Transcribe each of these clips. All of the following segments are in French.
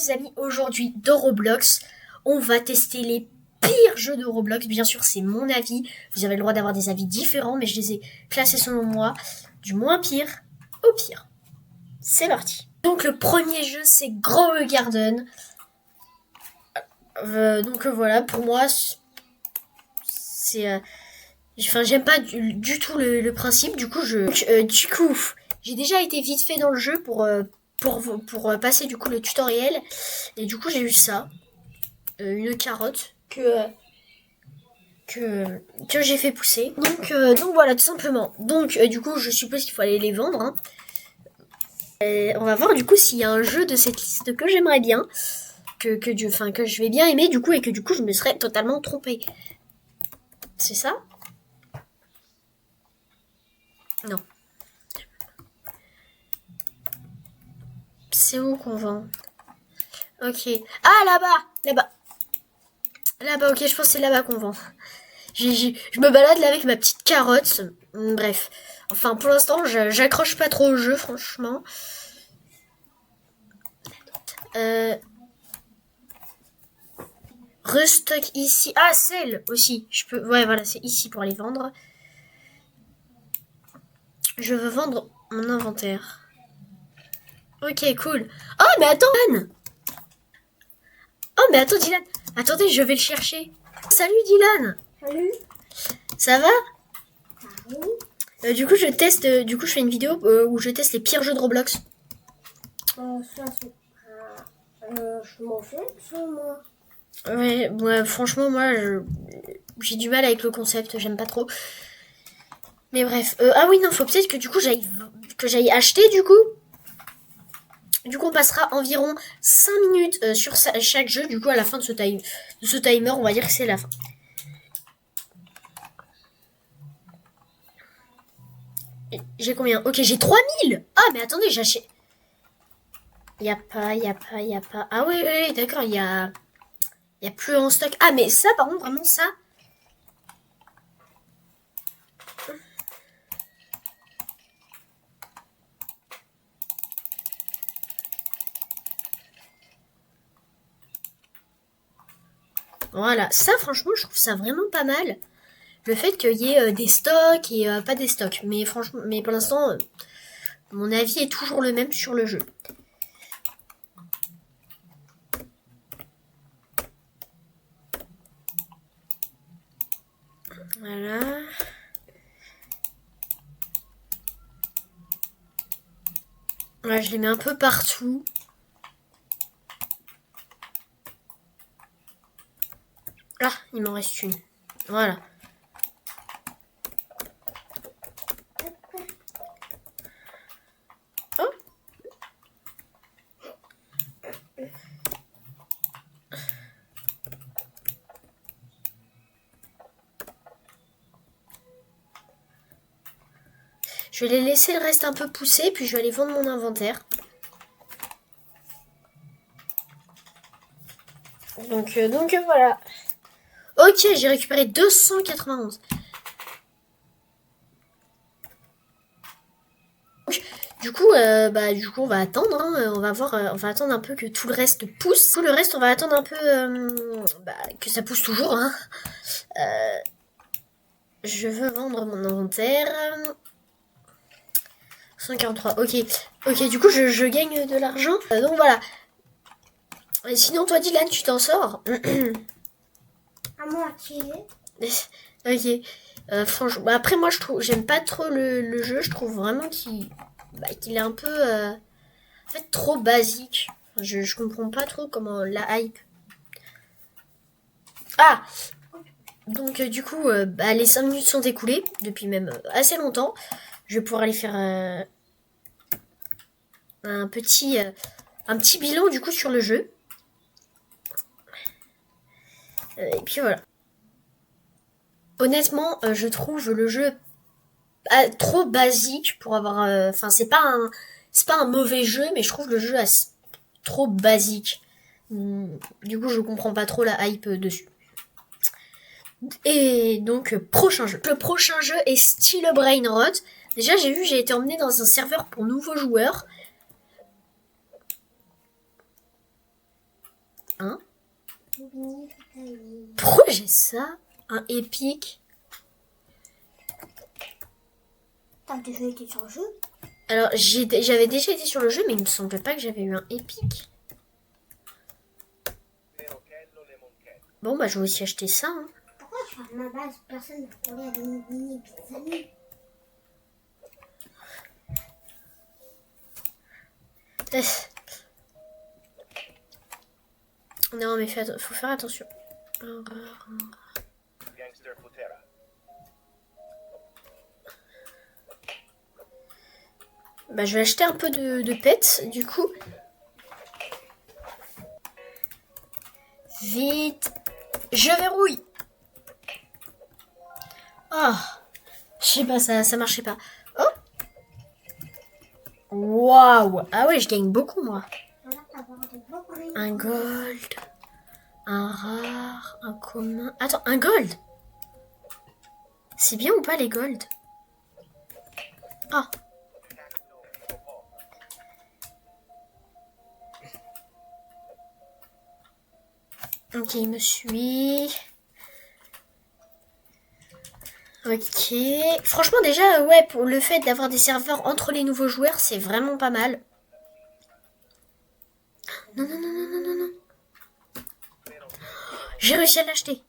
les amis, aujourd'hui dans Roblox, on va tester les pires jeux de Roblox. Bien sûr, c'est mon avis. Vous avez le droit d'avoir des avis différents, mais je les ai classés selon moi, du moins pire au pire. C'est parti. Donc le premier jeu, c'est Grow a Garden. Voilà, pour moi, c'est... Enfin, j'aime pas du tout le principe. Du coup, j'ai déjà été vite fait dans le jeu pour passer du coup le tutoriel. Et du coup, j'ai eu ça. Une carotte que j'ai fait pousser. Donc voilà, tout simplement. Du coup, je suppose qu'il faut aller les vendre. Hein. On va voir du coup s'il y a un jeu de cette liste que j'aimerais bien. Que je vais bien aimer du coup et que du coup je me serais totalement trompée. C'est ça? Non. C'est où qu'on vend? Ok. Ah, là-bas. Là-bas, ok, je pense que c'est là-bas qu'on vend. Je me balade là avec ma petite carotte. Bref. Enfin, pour l'instant, j'accroche pas trop au jeu, franchement. Restock ici. Ah, celle aussi. Ouais, voilà, c'est ici pour les vendre. Je veux vendre mon inventaire. Ok, cool. Oh, mais attends, Dylan. Oh, mais attends, Dylan. Attendez, je vais le chercher. Salut, Dylan. Salut. Ça va? Oui. Du coup, je fais une vidéo où je teste les pires jeux de Roblox. Ça, c'est pas... je m'en fais, ça, moi. Ouais, franchement, moi, j'ai du mal avec le concept, j'aime pas trop. Mais bref. Ah oui, non, faut peut-être que du coup, j'aille acheter, du coup. Du coup, on passera environ 5 minutes sur chaque jeu. Du coup, à la fin de ce timer, on va dire que c'est la fin. J'ai combien? Ok, j'ai 3000. Ah, mais attendez, j'achète. Y a pas. Ah oui, d'accord, y a plus en stock. Ah, mais ça, par contre, vraiment, ça. Voilà, ça, franchement, je trouve ça vraiment pas mal. Le fait qu'il y ait des stocks et pas des stocks. Mais franchement, pour l'instant, mon avis est toujours le même sur le jeu. Voilà. Voilà, je les mets un peu partout. Ah, il m'en reste une. Voilà. Oh. Je vais les laisser le reste un peu pousser, puis je vais aller vendre mon inventaire. Donc voilà. Ok, j'ai récupéré 291. Du coup, on va attendre. Hein, on va attendre un peu que tout le reste pousse. Tout le reste, on va attendre un peu que ça pousse toujours. Hein. Je veux vendre mon inventaire. 143. Ok. Du coup, je gagne de l'argent. Donc voilà. Et sinon, toi, Dylan, tu t'en sors? À moitié. Ok. Franchement, après moi j'aime pas trop le jeu. Je trouve vraiment qu'il est un peu en fait trop basique. Je comprends pas trop comment la hype. Ah. Donc du coup les 5 minutes sont écoulées depuis même assez longtemps. Je vais pouvoir aller faire un petit bilan du coup sur le jeu. Et puis voilà. Honnêtement, je trouve le jeu trop basique pour avoir. Enfin, c'est pas un mauvais jeu, mais je trouve le jeu trop basique. Du coup, je comprends pas trop la hype dessus. Et donc, prochain jeu. Le prochain jeu est Style Brain Rot. Déjà, j'ai été emmené dans un serveur pour nouveaux joueurs. j'ai ça? Un épique. T'as déjà été sur le jeu? Alors, j'avais déjà été sur le jeu, mais il me semblait pas que j'avais eu un épique. Bon, bah, je vais aussi acheter ça. Hein. Pourquoi sur ma base, personne ne connaît avec une mini pizza? Non, mais faut faire attention. Bah, je vais acheter un peu de pets, du coup. Vite. Je verrouille. Oh. Je sais pas, ça marchait pas. Oh. Waouh. Ah ouais, je gagne beaucoup, moi. Un gold. Un rare. Un commun. Attends, un gold. C'est bien ou pas, les gold? Ah. Ok, il me suit. Ok. Franchement, déjà, ouais, pour le fait d'avoir des serveurs entre les nouveaux joueurs, c'est vraiment pas mal. Non, non, non, non, non, non, non. J'ai réussi à l'acheter.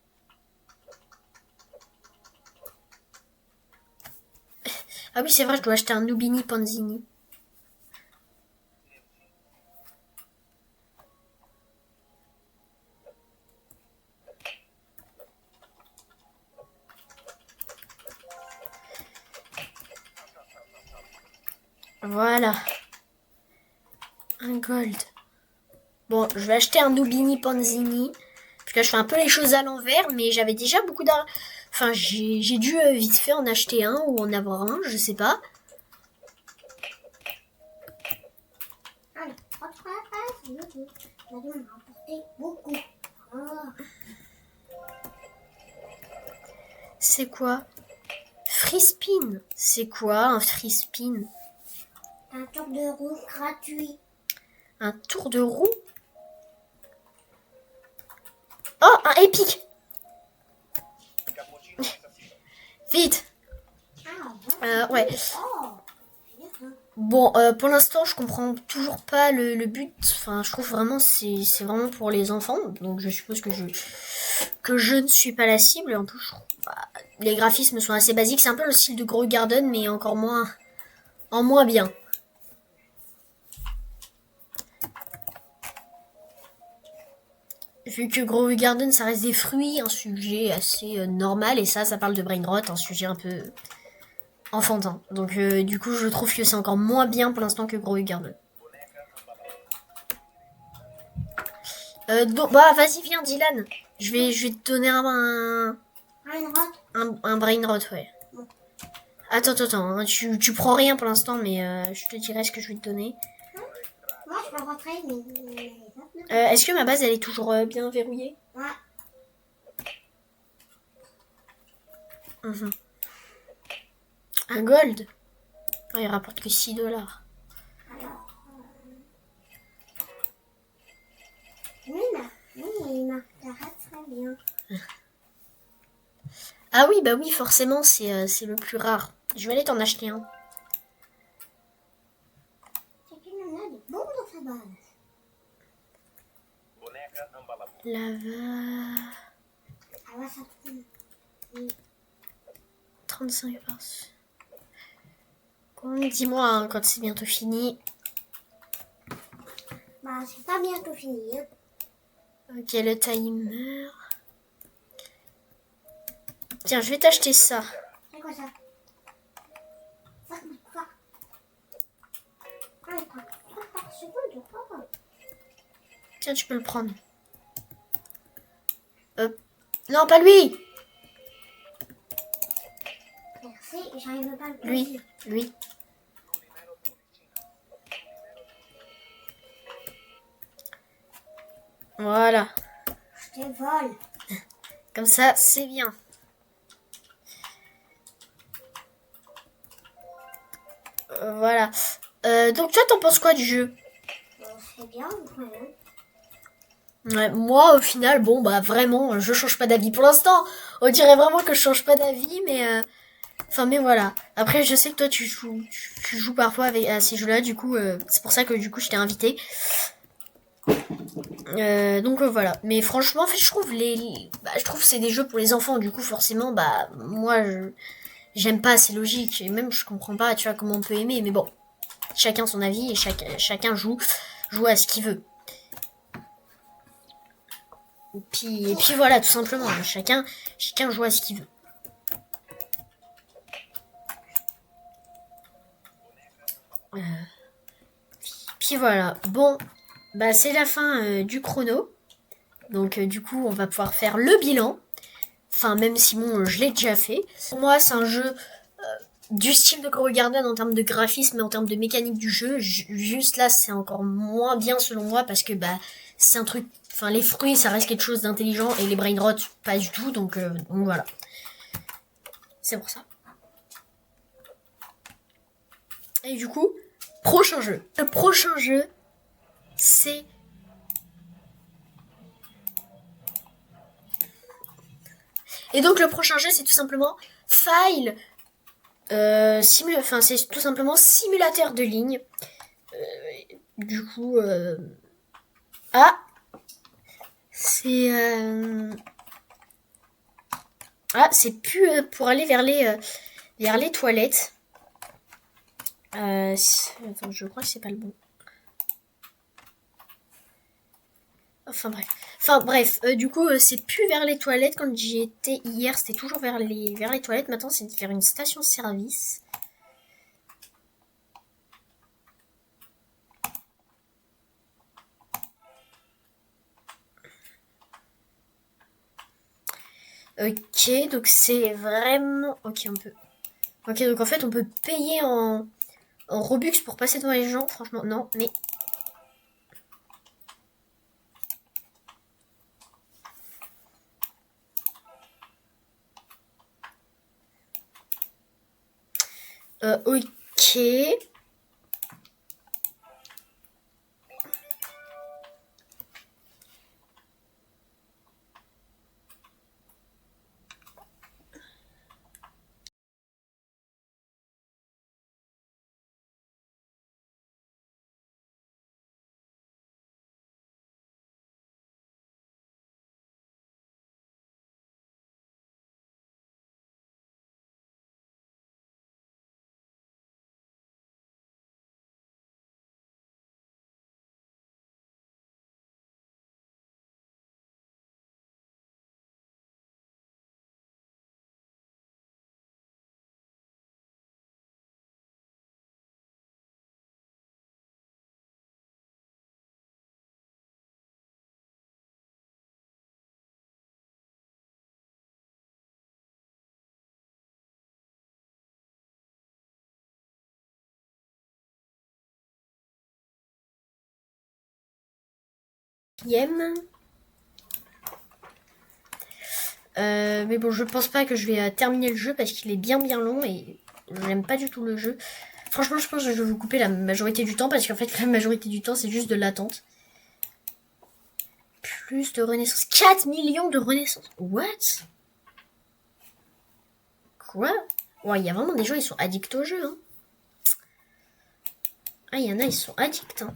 Ah oui, c'est vrai, je dois acheter un Nubini Panzini. Voilà. Un gold. Bon, je vais acheter un Nubini Panzini. Parce que je fais un peu les choses à l'envers, mais j'avais déjà beaucoup d'argent. Enfin, j'ai dû vite fait en acheter un ou en avoir un, je sais pas. Allez, autre base, nous allons rapporter beaucoup. C'est quoi? Free spin. C'est quoi un free spin? Un tour de roue gratuit. Un tour de roue? Oh, un épique. Vite. Ouais. Bon, pour l'instant, je comprends toujours pas le but. Enfin, je trouve vraiment c'est vraiment pour les enfants. Donc, je suppose que je ne suis pas la cible. En plus, les graphismes sont assez basiques. C'est un peu le style de Grow Garden, mais encore moins bien. Vu que Grow Garden, ça reste des fruits, un sujet assez normal. Et ça parle de brain rot, un sujet un peu enfantin. Donc, du coup, je trouve que c'est encore moins bien pour l'instant que Grow Garden. Donc, bah, vas-y, viens, Dylan. Je vais te donner un brain rot, ouais. Attends, hein, tu prends rien pour l'instant, mais je te dirai ce que je vais te donner. Moi, je peux rentrer, mais... Est-ce que ma base, elle est toujours bien verrouillée? Ouais. Un gold? Oh, il rapporte que 6 $. Alors... Oui, il marque très bien. Ah oui, bah oui, forcément, c'est le plus rare. Je vais aller t'en acheter un. C'est qu'il en a des bons dans sa base. Lava... Ah ouais, ça tourne. 35 farces. Dis-moi hein, quand c'est bientôt fini. Bah, c'est pas bientôt fini. Hein. Ok, le timer. Tiens, je vais t'acheter ça. C'est quoi ça? Ça coûte quoi? Ah, il prend 3 par seconde ou quoi? Tiens, tu peux le prendre. Non, pas lui. Merci, j'arrive pas à le prendre. Lui. Voilà. Je te vole. Comme ça, c'est bien. Voilà. Donc toi, t'en penses quoi du jeu? C'est bien ou quoi? Ouais, moi, au final, bon, bah vraiment, je change pas d'avis. Pour l'instant, on dirait vraiment que je change pas d'avis, mais... Enfin, mais voilà. Après, je sais que toi, tu joues parfois avec, à ces jeux-là, du coup, c'est pour ça que du coup, je t'ai invité. Donc voilà. Mais franchement, en fait, je trouve je trouve que c'est des jeux pour les enfants. Du coup, forcément, bah moi, j'aime pas. C'est logique. Et même, je comprends pas. Tu vois comment on peut aimer. Mais bon, chacun son avis et chacun joue à ce qu'il veut. Et puis voilà, tout simplement. Chacun joue à ce qu'il veut. Puis voilà. Bon, bah c'est la fin du chrono. Donc du coup, on va pouvoir faire le bilan. Enfin, même si bon, je l'ai déjà fait. Pour moi, c'est un jeu du style de Grow Garden en termes de graphisme et en termes de mécanique du jeu. Juste là, c'est encore moins bien selon moi parce que bah c'est un truc. Enfin, les fruits, ça reste quelque chose d'intelligent et les brain rot, pas du tout. Donc voilà. C'est pour ça. Et du coup, prochain jeu. Le prochain jeu, c'est... Et donc le prochain jeu, c'est tout simplement File. Enfin, c'est tout simplement simulateur de ligne. Du coup, ah, c'est c'est plus pour aller vers les toilettes. Attends, je crois que c'est pas le bon. Enfin bref, du coup, c'est plus vers les toilettes. Quand j'y étais hier, c'était toujours vers les toilettes. Maintenant, c'est vers une station-service. Ok, donc c'est vraiment... Ok, on peut... Ok, donc en fait, on peut payer en Robux pour passer devant les gens. Franchement, non, mais... Ok. Mais bon, je pense pas que je vais terminer le jeu parce qu'il est bien long et j'aime pas du tout le jeu. Franchement, je pense que je vais vous couper la majorité du temps parce qu'en fait, la majorité du temps, c'est juste de l'attente. Plus de renaissance. 4 millions de renaissance. What? Quoi? Ouais, il y a vraiment des gens, ils sont addicts au jeu. Hein. Ah, il y en a, ils sont addicts. Hein.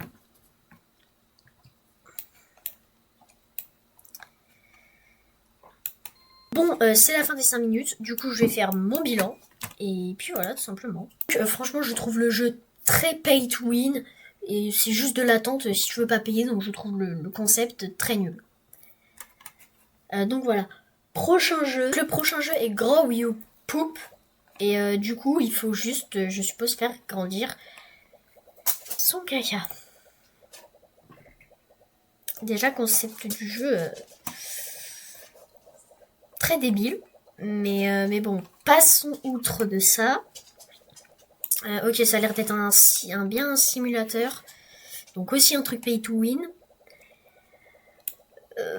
Bon, c'est la fin des 5 minutes. Du coup, je vais faire mon bilan. Et puis voilà, tout simplement. Franchement, je trouve le jeu très pay to win. Et c'est juste de l'attente si tu veux pas payer. Donc je trouve le concept très nul. Donc voilà. Prochain jeu. Le prochain jeu est Grow You Poop. Et du coup, il faut juste, je suppose, faire grandir son caca. Déjà, concept du jeu très débile. Mais bon, passons outre de ça. Ok, ça a l'air d'être bien un simulateur. Donc aussi un truc pay to win.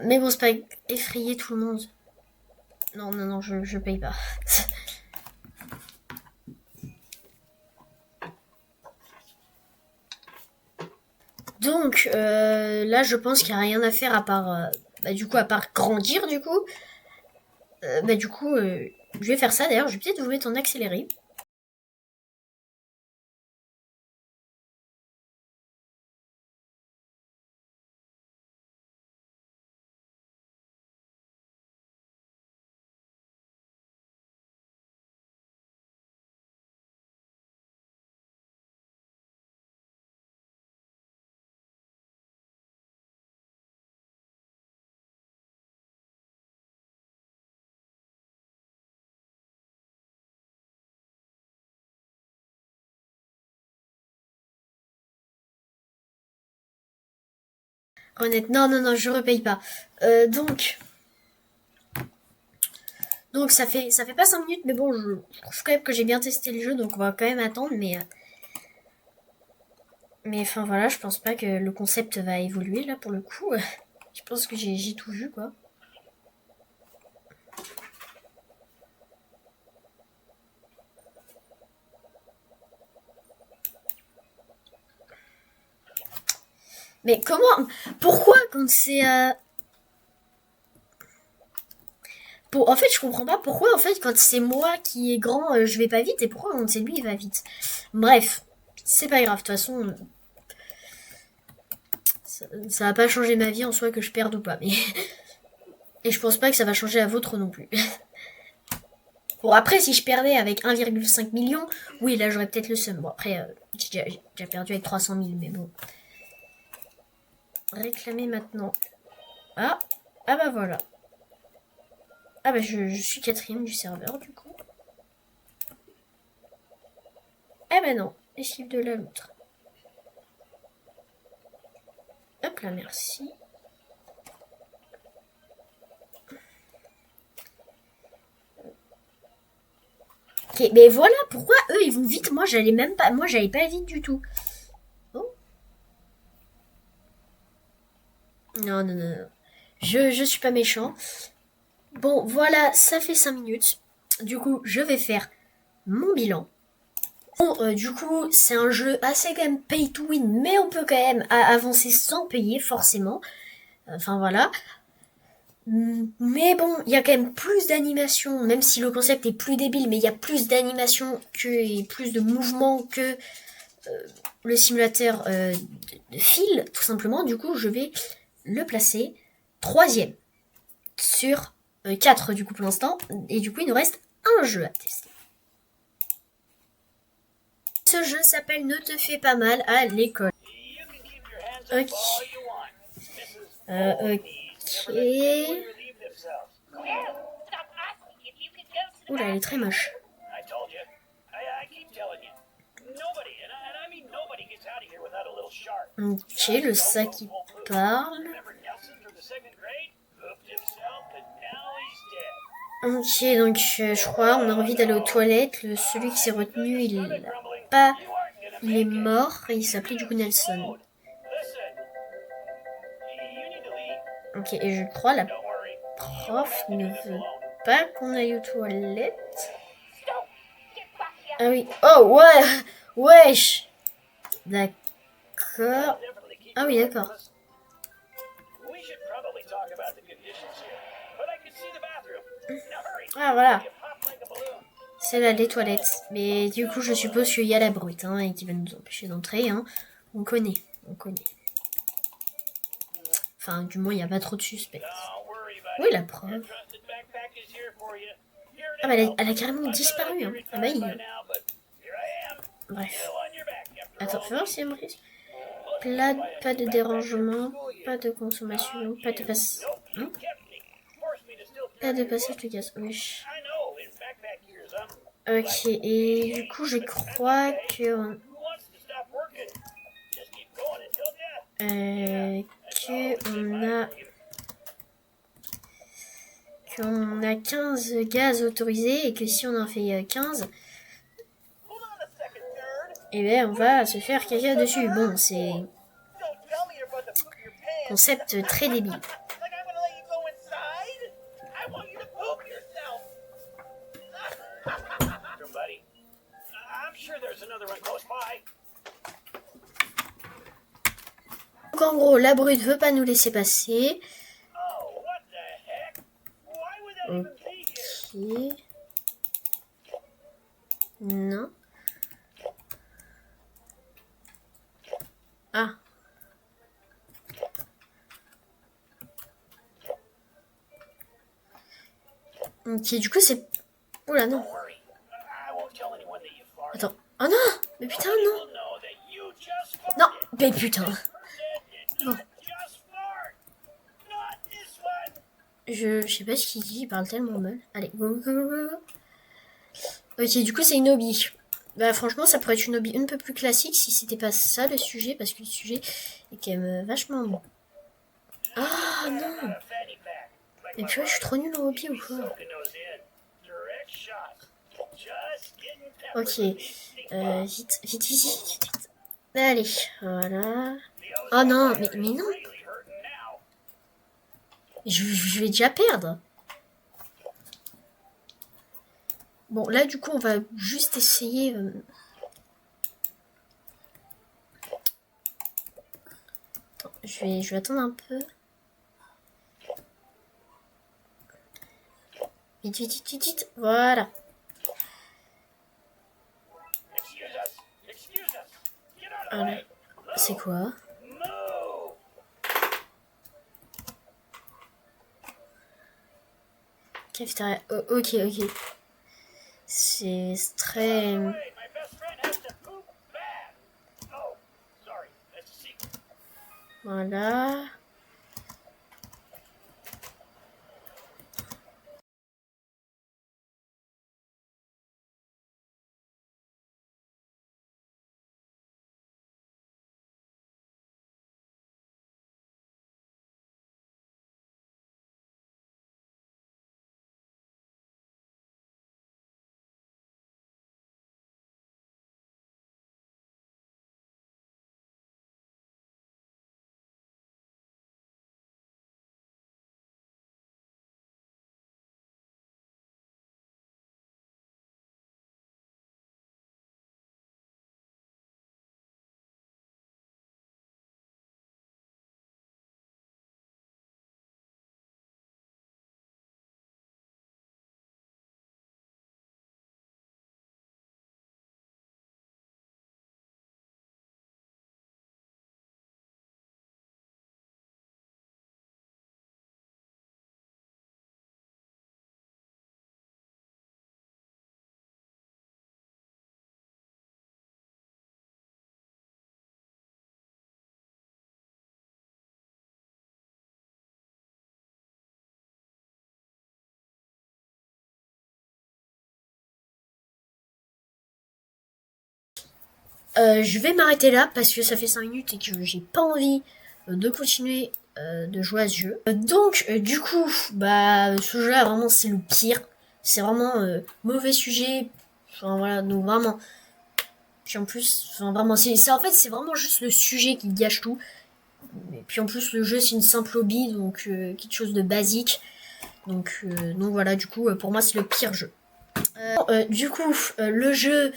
Mais bon, c'est pas effrayer tout le monde. Non, je paye pas. Donc, là, je pense qu'il n'y a rien à faire à part, à part grandir, du coup. Je vais faire ça. D'ailleurs, je vais peut-être vous mettre en accéléré. Honnête, non, non, non, je repaye pas. Donc ça fait pas 5 minutes, mais bon, je trouve quand même que j'ai bien testé le jeu, donc on va quand même attendre, mais enfin voilà, je pense pas que le concept va évoluer là pour le coup. Je pense que j'ai tout vu quoi. Mais comment, pourquoi quand c'est en fait, je comprends pas pourquoi, en fait, quand c'est moi qui est grand, je vais pas vite, et pourquoi quand c'est lui, il va vite. Bref, c'est pas grave, de toute façon, ça va pas changer ma vie en soi que je perde ou pas, mais... Et je pense pas que ça va changer la vôtre non plus. Bon, après, si je perdais avec 1,5 million, oui, là, j'aurais peut-être le seum. Bon, après, j'ai déjà perdu avec 300 000, mais bon. Réclamer maintenant. Ah, ah bah voilà. Ah bah je suis quatrième du serveur, du coup. Ah bah non, esquive de la loutre. Hop là, merci. Ok, mais voilà pourquoi eux ils vont vite. Moi j'allais même pas. Moi j'allais pas vite du tout. Oh. Non, non, non, non. Je suis pas méchant. Bon, voilà, ça fait 5 minutes. Du coup, je vais faire mon bilan. Bon, du coup, c'est un jeu assez quand même pay to win, mais on peut quand même avancer sans payer, forcément. Enfin, voilà. Mais bon, il y a quand même plus d'animation, même si le concept est plus débile, mais il y a plus d'animation et plus de mouvement que le simulateur de fil, tout simplement. Du coup, je vais le placer troisième sur 4 du coup pour l'instant. Et du coup, il nous reste un jeu à tester. Ce jeu s'appelle Ne te fais pas mal à l'école. Ok. Ok. Oula, elle est très moche. Ok, le sac qui parle. Ok, donc je crois on a envie d'aller aux toilettes. Celui qui s'est retenu, il est mort et il s'appelait du coup Nelson. Ok, et je crois la prof ne veut pas qu'on aille aux toilettes. Ah oui. Oh ouais, wesh. D'accord. Ah oui, d'accord. Ah voilà. C'est là les toilettes. Mais du coup, je suppose qu'il y a la brute hein, et qui va nous empêcher d'entrer. Hein. On connaît, on connaît. Enfin, du moins, il n'y a pas trop de suspects. Oui, la preuve. Ah bah elle a carrément disparu. Hein. Ah bah il... Bref. Attends, fais voir si elle me risque. Pas de dérangement, pas de consommation, pas de passage. Hein, pas de passage de gaz. Wesh. Ok, et du coup, je crois que qu'on a 15 gaz autorisés et que si on en fait 15, eh ben on va se faire caca dessus. Bon, c'est concept très débile. Donc en gros, la brute veut pas nous laisser passer. Ok. Non. Ah. Ok, du coup c'est... Oula, non. Attends. Oh non. Mais putain, non. Non, mais putain. Bon. Je sais pas ce qu'il dit, il parle tellement mal. Allez, go, go, go, go. Ok, du coup c'est une hobby. Bah franchement ça pourrait être une hobby un peu plus classique si c'était pas ça le sujet, parce que le sujet est quand même vachement bon. Ah non. Et puis ouais, je suis trop nulle en hobby ou quoi? Ok. Vite, vite, vite, vite, vite. Allez, voilà. Oh non, mais non. Je vais déjà perdre. Bon, là, du coup, on va juste essayer... Attends, je vais attendre un peu. Vite, vite, vite, vite, vite. Voilà. Voilà. C'est quoi? Cafétéria. Oh, ok, ok. C'est très... Voilà. Je vais m'arrêter là parce que ça fait 5 minutes et que j'ai pas envie de continuer de jouer à ce jeu. Donc, du coup, bah, ce jeu-là, vraiment, c'est le pire. C'est vraiment mauvais sujet. Enfin, voilà, donc vraiment. Puis en plus, enfin, vraiment, en fait, c'est vraiment juste le sujet qui gâche tout. Et puis en plus, le jeu, c'est une simple hobby, donc quelque chose de basique. Donc voilà, du coup, pour moi, c'est le pire jeu. Du coup, le jeu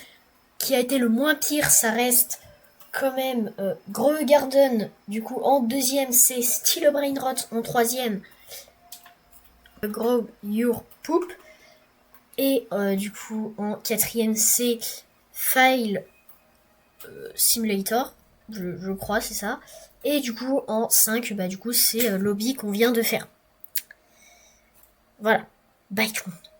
qui a été le moins pire, ça reste quand même Grow Garden. Du coup, en deuxième, c'est Still a Brain Rot. En troisième, Grow Your Poop. Et du coup, en quatrième, c'est File Simulator. Je crois, c'est ça. Et du coup, en 5, bah, du coup, c'est l'hobby qu'on vient de faire. Voilà. Bye tout le monde.